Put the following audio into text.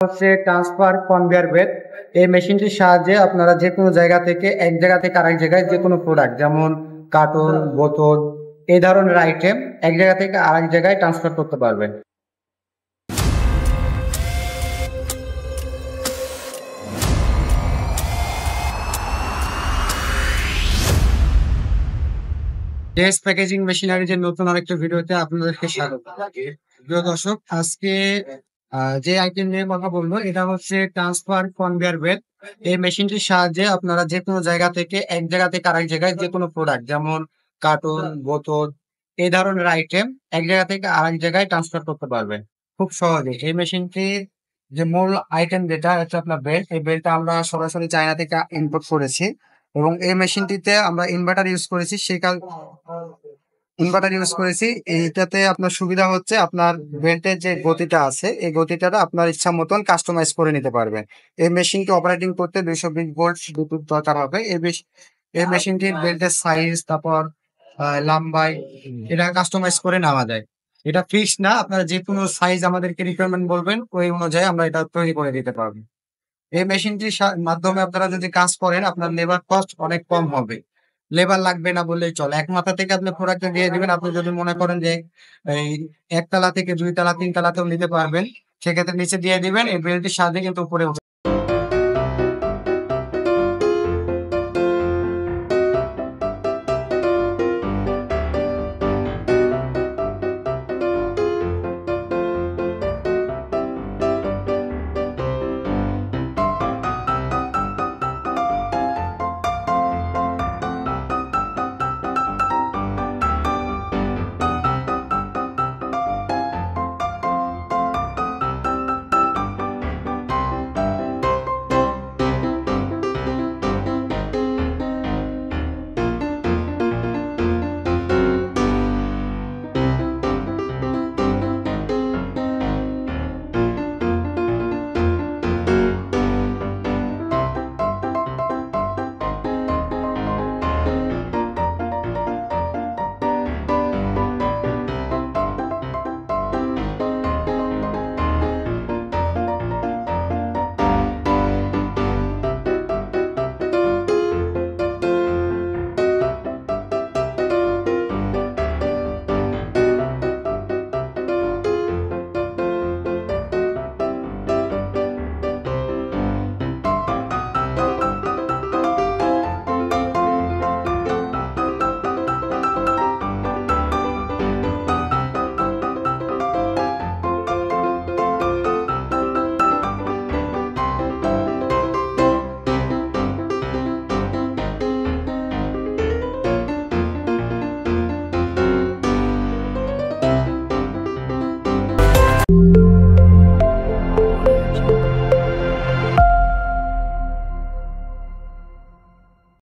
হচ্ছে transfer conveyor belt. এই মেশিনটির সাহায্যে আপনারা যে কোনো জায়গা থেকে এক জায়গা থেকে আরেক জায়গায় যে কোনো প্রোডাক্ট যেমন কার্টুন, বোতল এই ধরনের আইটেম এক জায়গা থেকে আরেক জায়গায় ট্রান্সফার করতে পারবেন। জেএস প্যাকেজিং মেশিনারি যে নতুন আরেকটা ভিডিওতে আপনাদেরকে স্বাগত। প্রিয় দর্শক, আজকে যে আইটেম নিয়ে কথা বলবো এটা হচ্ছে ট্রান্সফার কনভেয়ার বেল্ট। এই মেশিনটির সাহায্যে আপনারা যে কোনো জায়গা থেকে এক জায়গা থেকে আরেক জায়গায় যে কোনো প্রোডাক্ট যেমন কার্টুন, বোতল এই ধরনের আইটেম এক জায়গা থেকে আরেক জায়গায় ট্রান্সফার করতে পারবেন খুব সহজে। এই মেশিনটির যে মূল আইটেম যেটা হচ্ছে আপনার বেল্ট, এই বেল্টটা আমরা সরাসরি চায়না থেকে ইম্পোর্ট করেছি এবং এই মেশিনটিতে আমরা ইনভার্টার ইউজ করেছি। ইনভার্টার ইউজ করেছি। এইটাতে আপনার সুবিধা হচ্ছে আপনার বেল্টের যে গতিটা আছে এই গতিটা আপনার ইচ্ছা মতন কাস্টমাইজ করে নিতে পারবেন। এই মেশিনটি অপারেটিং করতে 220 ভোল্ট বিদ্যুৎ দরকার হবে। এই মেশিনটির বেল্টের সাইজ তারপর লম্বাই এটা কাস্টমাইজ করে নেওয়া যায়। এটা ফিক্স না, আপনারা যে কোনো সাইজ আমাদেরকে রিকোয়ারমেন্ট বলবেন ওই অনুযায়ী আমরা এটা তৈরি করে দিতে পারবো। এই মেশিনটির মাধ্যমে আপনারা যদি কাজ করেন আপনার লেবার কস্ট অনেক কম হবে। লেবার লাগবে না বললেই চলে। এক মাথা থেকে আপনি প্রোডাক্টটা দিয়ে দিবেন। আপনি যদি মনে করেন যে এই একতলা থেকে 2 তলা 3 তলাতেও নিতে পারবেন, সেক্ষেত্রে নিচে দিয়ে দিবেন। এই বেল্টটির সাহায্যে কিন্তু উপরে